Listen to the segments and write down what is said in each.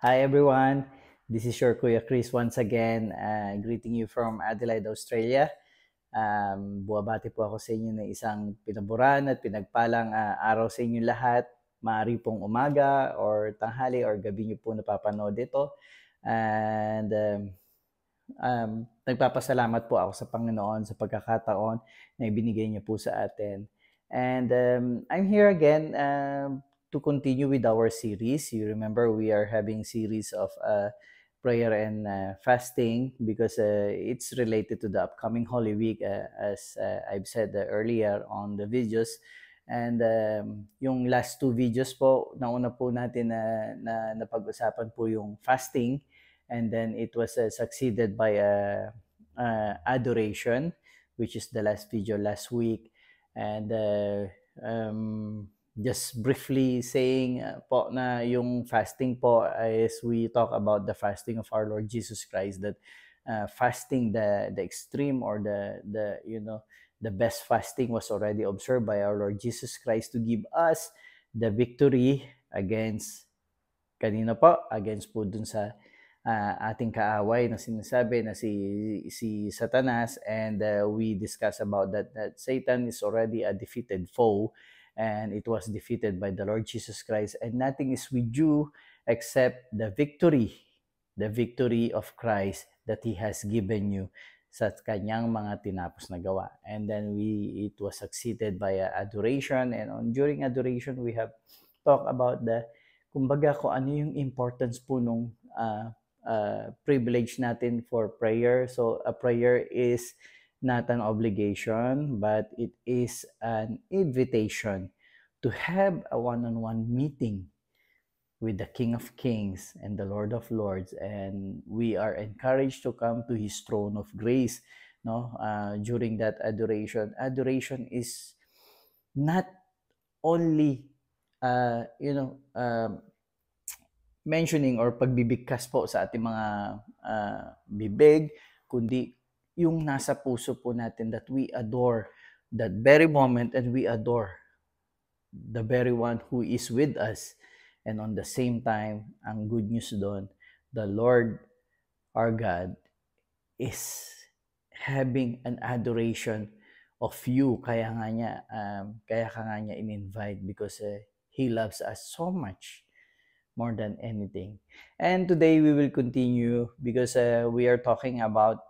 Hi everyone, this is your Kuya Chris once again, greeting you from Adelaide, Australia. Buwabati po ako sa inyo ng isang pinaburan at pinagpalang araw sa inyo lahat. Maaari pong umaga or tanghali or gabi niyo po napapanood ito. And nagpapasalamat po ako sa Panginoon sa pagkakataon na ibinigay niya po sa atin. And I'm here again to continue with our series. You remember we are having series of prayer and fasting because it's related to the upcoming Holy Week as I've said earlier on the videos. And yung last two videos po, nauna po natin na napag-usapan po yung fasting, and then it was succeeded by adoration, which is the last video last week. And just briefly saying po na yung fasting po is we talk about the fasting of our Lord Jesus Christ, that fasting the extreme or the the best fasting was already observed by our Lord Jesus Christ to give us the victory against kanina po, against po dun sa ating kaaway na sinasabi na si Satanas. And we discuss about that Satan is already a defeated foe, and it was defeated by the Lord Jesus Christ, and nothing is with you except the victory of Christ that He has given you sa kanyang mga tinapos na gawa. And then it was succeeded by adoration, and during adoration we have talked about kumbaga kung ano yung importance po nung privilege natin for prayer. So a prayer is not an obligation, but it is an invitation to have a one-on-one meeting with the King of Kings and the Lord of Lords, and we are encouraged to come to His throne of grace. During that adoration, adoration is not only mentioning or pagbibigkas po sa ating mga bibig, kundi yung nasa puso po natin, that we adore that very moment and we adore the very one who is with us. And on the same time, ang good news doon, the Lord our God is having an adoration of you. Kaya ka nga niya in-invite because He loves us so much more than anything. And today we will continue because we are talking about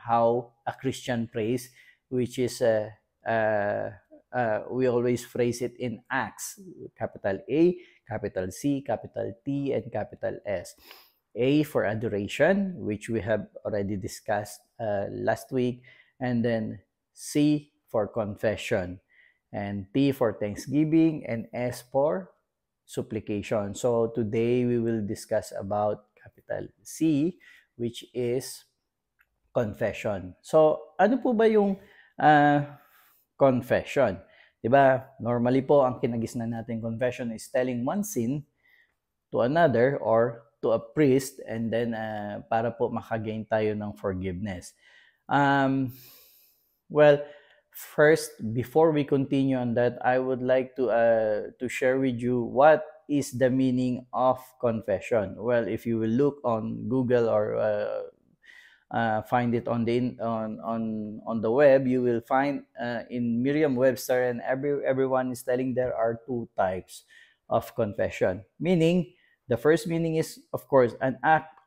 how a Christian prays, which is we always phrase it in Acts, capital A, capital C, capital T, and capital S. A for adoration, which we have already discussed last week, and then C for confession, and T for thanksgiving, and S for supplication. So today we will discuss about capital C, which is confession. So ano po ba yung confession? Diba? Normally po, ang kinagisnan natin confession is telling one sin to another or to a priest, and then para po makagain tayo ng forgiveness. Well, first, before we continue on that, I would like to share with you what is the meaning of confession. Well, if you will look on Google or find it on the web, you will find in Merriam-Webster, and everyone is telling there are two types of confession. Meaning, the first meaning is, of course, an act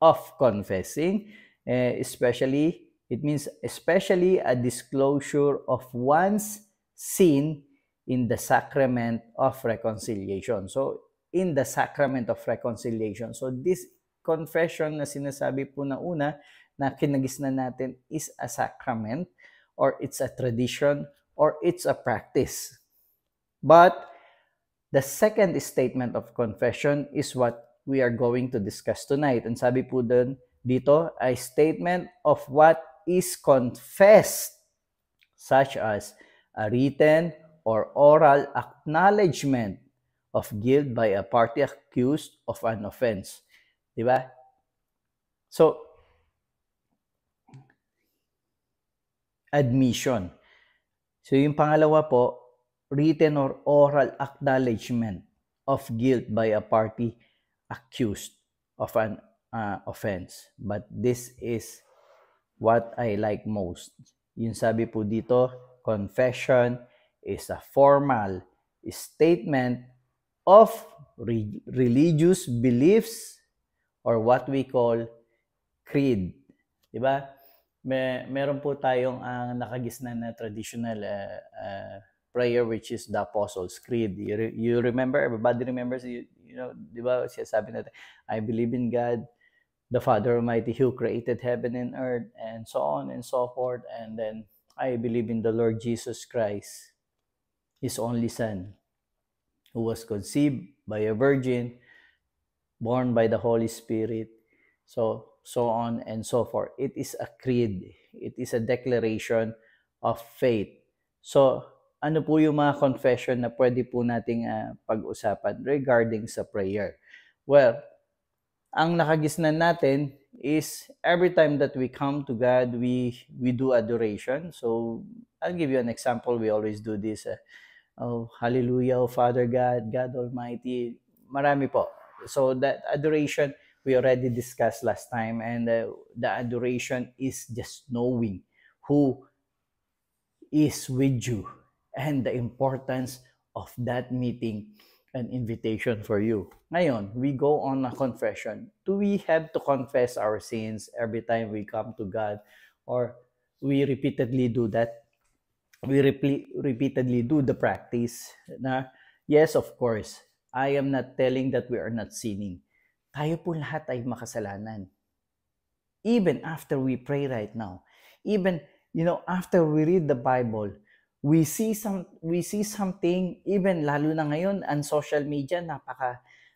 of confessing, it means especially a disclosure of one's sin in the sacrament of reconciliation. So, in the sacrament of reconciliation. So, this confession na sinasabi po na una na kinagisnan natin is a sacrament, or it's a tradition, or it's a practice. But the second statement of confession is what we are going to discuss tonight. And sabi po dito, a statement of what is confessed, such as a written or oral acknowledgement of guilt by a party accused of an offense. Diba? So, admission. So, yung pangalawa po, written or oral acknowledgement of guilt by a party accused of an offense. But this is what I like most. Yung sabi po dito, confession is a formal statement of religious beliefs or what we call creed. Diba? Meron po tayong nakagisnan na traditional prayer which is the Apostles' Creed. You remember? Everybody remembers? You know, diba? Sabi natin, I believe in God, the Father Almighty who created heaven and earth, and so on and so forth. And then, I believe in the Lord Jesus Christ, His only Son, who was conceived by a virgin, born by the Holy Spirit, so on and so forth. It is a creed. It is a declaration of faith. So, ano po yung mga confession na pwede po nating pag-usapan regarding sa prayer? Well, ang nakagisnan natin is every time that we come to God, we do adoration. So, I'll give you an example. We always do this. Oh, hallelujah, oh Father God, God Almighty. Marami po. So, that adoration, we already discussed last time. And the adoration is just knowing who is with you and the importance of that meeting an invitation for you. Ngayon, we go on a confession. Do we have to confess our sins every time we come to God? Or we repeatedly do that? We repeatedly do the practice na, yes, of course, I am not telling that we are not sinning. Tayo po lahat ay makasalanan. Even after we pray right now, even, after we read the Bible, we see something, even lalo na ngayon, ang social media,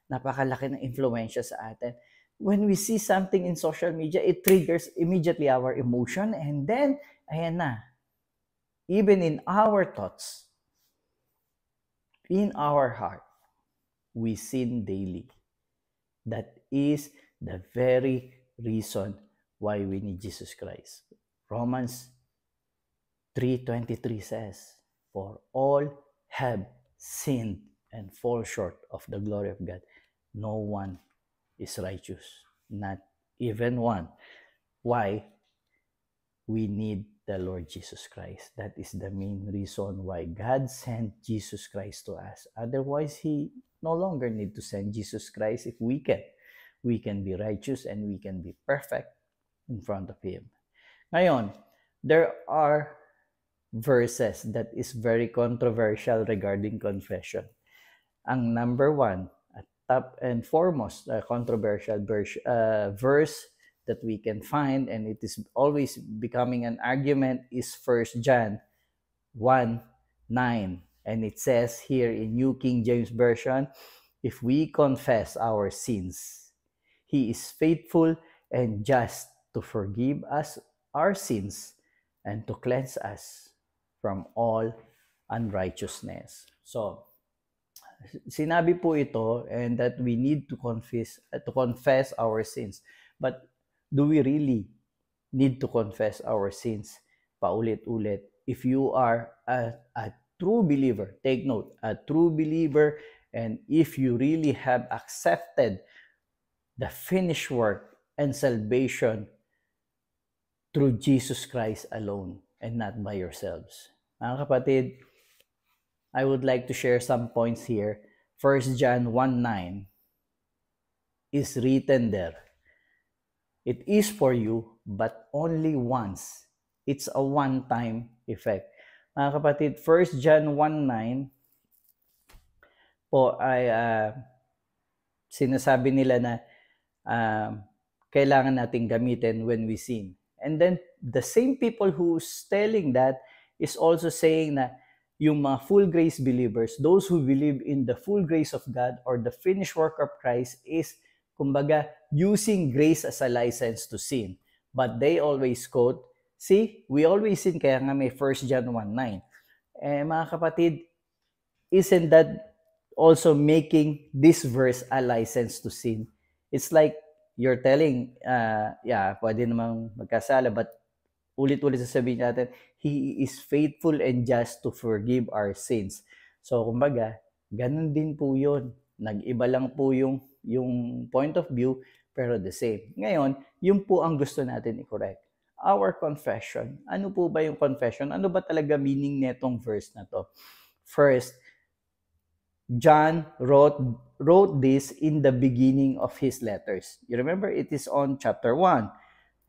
napakalaki ng influensya sa atin. When we see something in social media, it triggers immediately our emotion, and then, ayan na, even in our thoughts, in our heart, we sin daily. That is the very reason why we need Jesus Christ. Romans 3:23 says, for all have sinned and fall short of the glory of God. No one is righteous, not even one. Why? We need the Lord Jesus Christ. That is the main reason why God sent Jesus Christ to us. Otherwise, He no longer need to send Jesus Christ if we can be righteous and we can be perfect in front of Him. Ngayon, there are verses that is very controversial regarding confession. Ang number one, top and foremost controversial verse that we can find, and it is always becoming an argument, is 1 John 1:9. And it says here in New King James Version, if we confess our sins, He is faithful and just to forgive us our sins and to cleanse us from all unrighteousness. So, sinabi po ito, and that we need to confess our sins. But do we really need to confess our sins paulit-ulit? If you are a true believer, take note, a true believer, and if you really have accepted the finished work and salvation through Jesus Christ alone and not by yourselves. Mga kapatid, I would like to share some points here. 1 John 1:9 is written there. It is for you, but only once. It's a one-time effect. Mga kapatid, 1 John 1:9 po ay sinasabi nila na kailangan nating gamitin when we sin. And then, the same people who's telling that is also saying na yung mga full grace believers, those who believe in the full grace of God or the finished work of Christ is, kumbaga, using grace as a license to sin. But they always quote, see, we always sin, kaya nga may 1 John 1:9. Mga kapatid, isn't that also making this verse a license to sin? It's like you're telling, pwede namang magkasala, but ulit-ulit sasabihin natin, He is faithful and just to forgive our sins. So, kumbaga, ganun din po yun. Nag-iba lang po yung point of view, pero the same. Ngayon, yun po ang gusto natin i-correct. Our confession. Ano po ba yung confession? Ano ba talaga meaning netong verse na to? First, John wrote this in the beginning of his letters. You remember, it is on chapter 1.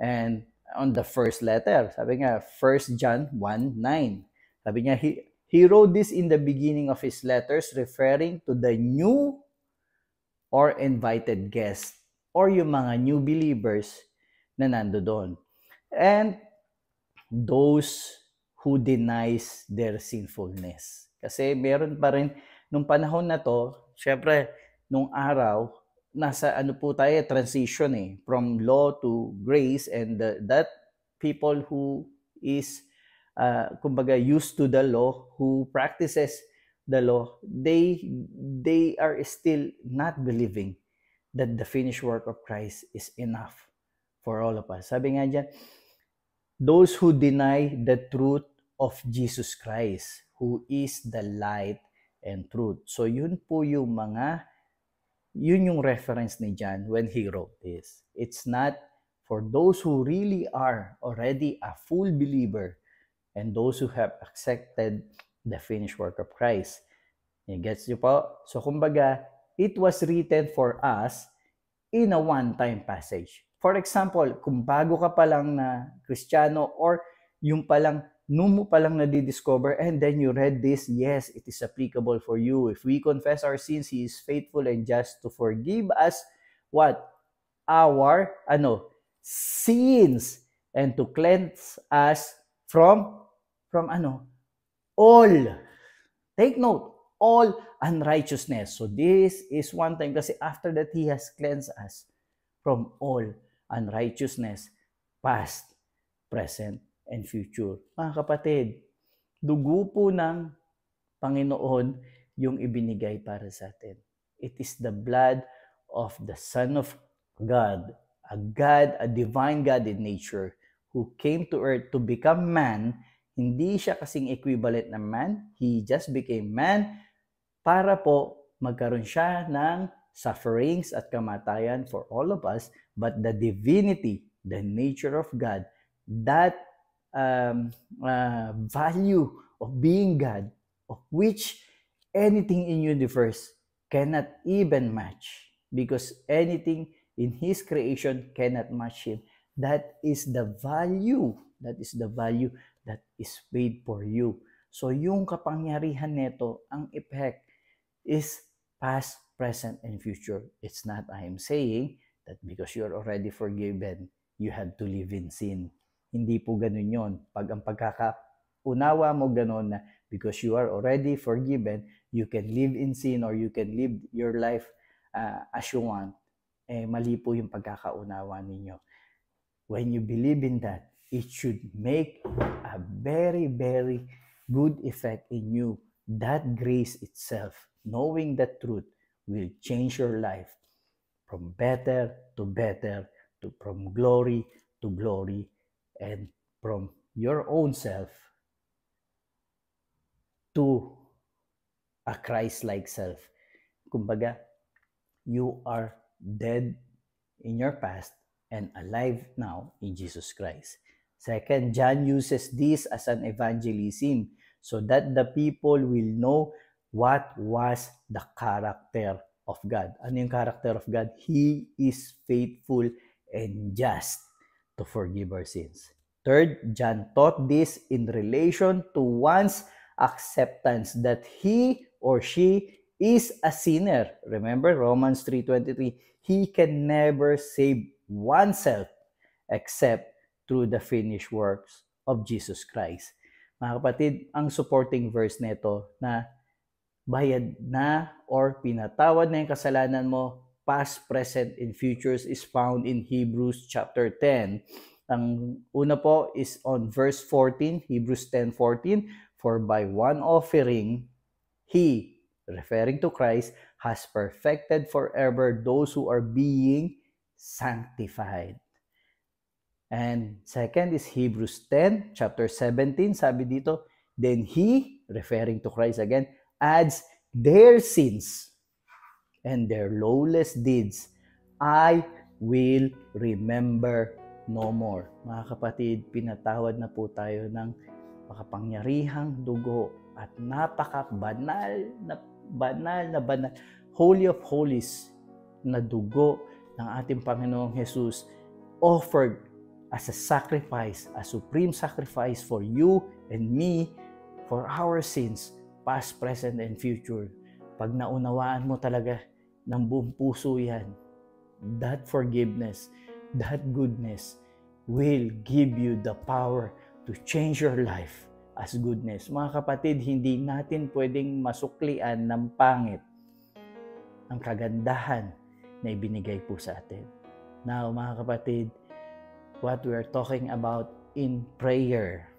And on the first letter, sabi nga, 1 John 1:9. Sabi niya, he wrote this in the beginning of his letters referring to the new or invited guests or yung mga new believers na nando doon. And those who denies their sinfulness. Kasi meron pa rin, nung panahon na to, syempre, nung araw, nasa ano po tayo, transition from law to grace, and that people who is, kumbaga, used to the law, who practices the law, they are still not believing that the finished work of Christ is enough for all of us. Sabi nga dyan, those who deny the truth of Jesus Christ, who is the light and truth. So yun po yung yun yung reference ni John when he wrote this. It's not for those who really are already a full believer and those who have accepted the finished work of Christ. Gets nyo po? So kumbaga, it was written for us in a one-time passage. For example, kung bago ka pa lang na Kristiyano or yung palang, nung mo palang nadidiscover and then you read this, yes, it is applicable for you. If we confess our sins, He is faithful and just to forgive us what? Our sins and to cleanse us from all. Take note, all unrighteousness. So this is one time kasi after that He has cleansed us from all unrighteousness, past, present, and future. Mga kapatid, dugo po ng Panginoon yung ibinigay para sa atin. It is the blood of the Son of God, a divine God in nature, who came to earth to become man. Hindi siya kasing equivalent na man. He just became man para po magkaroon siya ng sufferings at kamatayan for all of us, but the divinity, the nature of God, that value of being God, of which anything in universe cannot even match, because anything in His creation cannot match Him. That is the value. That is the value that is paid for you. So yung kapangyarihan nito, ang effect is past, present, and future. It's not I am saying that because you're already forgiven, you have to live in sin. Hindi po ganun yon. Pag ang pagkakaunawa mo ganun na because you are already forgiven, you can live in sin or you can live your life as you want, mali po yung pagkakaunawa ninyo. When you believe in that, it should make a very, very good effect in you. That grace itself, knowing the truth, will change your life from better to better, from glory to glory, and from your own self to a Christ-like self. Kumbaga, you are dead in your past and alive now in Jesus Christ. Second, John uses this as an evangelism so that the people will know what was the character of God. Ano yung character of God? He is faithful and just to forgive our sins. Third, John taught this in relation to one's acceptance that he or she is a sinner. Remember Romans 3:23, he can never save oneself except through the finished works of Jesus Christ. Mga kapatid, ang supporting verse nito na bayad na or pinatawad na yung kasalanan mo, past, present, and futures, is found in Hebrews chapter 10. Ang una po is on verse 14, Hebrews 10:14, for by one offering, He, referring to Christ, has perfected forever those who are being sanctified. And second is Hebrews 10, chapter 17, sabi dito, then He, referring to Christ again, adds their sins and their lawless deeds I will remember no more. Mga kapatid, pinatawad na po tayo ng makapangyarihang dugo at napaka-banal na Holy of Holies na dugo ng ating Panginoong Jesus offered as a sacrifice, a supreme sacrifice for you and me, for our sins, past, present, and future. Pag naunawaan mo talaga ng buong puso yan, that forgiveness, that goodness will give you the power to change your life as goodness. Mga kapatid, hindi natin pwedeng masuklian ng pangit ang kagandahan na ibinigay po sa atin. Now, mga kapatid, what we are talking about in prayer,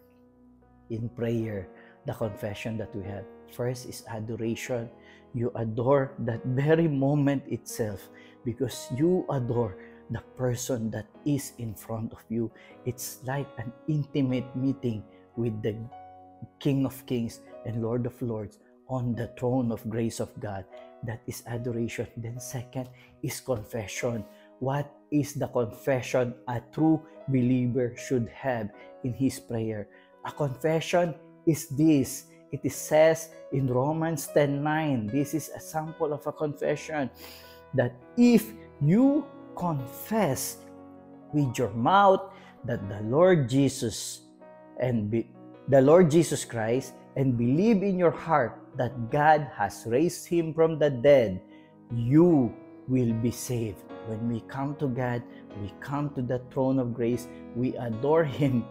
the confession that we have. First is adoration. You adore that very moment itself because you adore the person that is in front of you. It's like an intimate meeting with the King of Kings and Lord of Lords on the throne of grace of God. That is adoration. Then second is confession. What is the confession a true believer should have in his prayer? A confession is this. It is says in Romans 10:9. This is a sample of a confession that if you confess with your mouth that the Lord Jesus Christ and believe in your heart that God has raised him from the dead, you will be saved. When we come to God, we come to the throne of grace, we adore him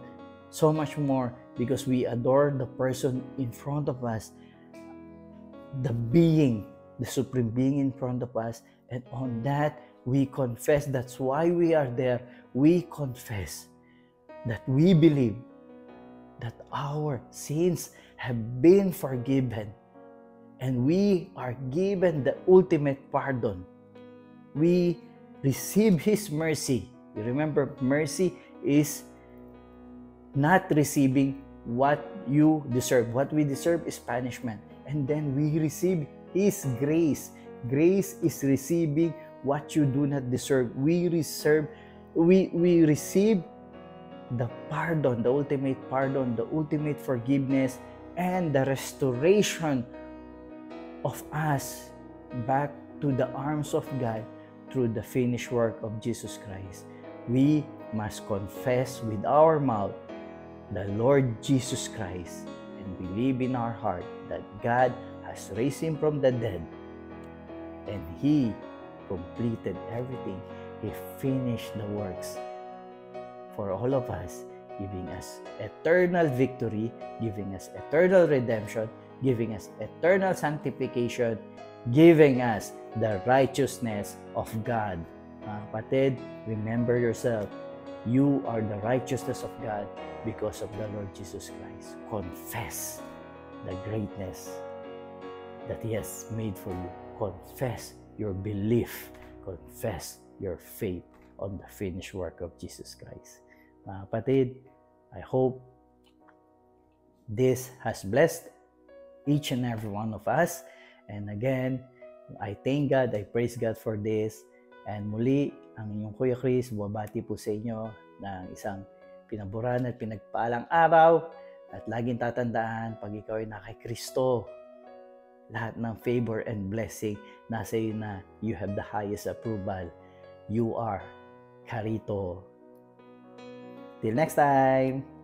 so much more because we adore the person in front of us, the being, the supreme being in front of us, and on that we confess. That's why we are there. We confess that we believe that our sins have been forgiven and we are given the ultimate pardon. We receive his mercy. You remember, mercy is not receiving what you deserve. What we deserve is punishment. And then we receive his grace. Grace is receiving what you do not deserve. We receive the pardon, the ultimate forgiveness, and the restoration of us back to the arms of God through the finished work of Jesus Christ. We must confess with our mouth the Lord Jesus Christ and believe in our heart that God has raised him from the dead and he completed everything. He finished the works for all of us, giving us eternal victory, giving us eternal redemption, giving us eternal sanctification, giving us the righteousness of God. Mga kapatid, remember yourself. You are the righteousness of God because of the Lord Jesus Christ. Confess the greatness that he has made for you. Confess your belief. Confess your faith on the finished work of Jesus Christ. Mga kapatid, I hope this has blessed each and every one of us. And again, I thank God, I praise God for this. And muli, ang inyong Kuya Chris, bumabati po sa inyo ng isang pinaburan at pinagpaalang araw. At laging tatandaan, pag ikaw ay na kay Kristo, lahat ng favor and blessing nasa iyo na. You have the highest approval. You are Karito. Till next time!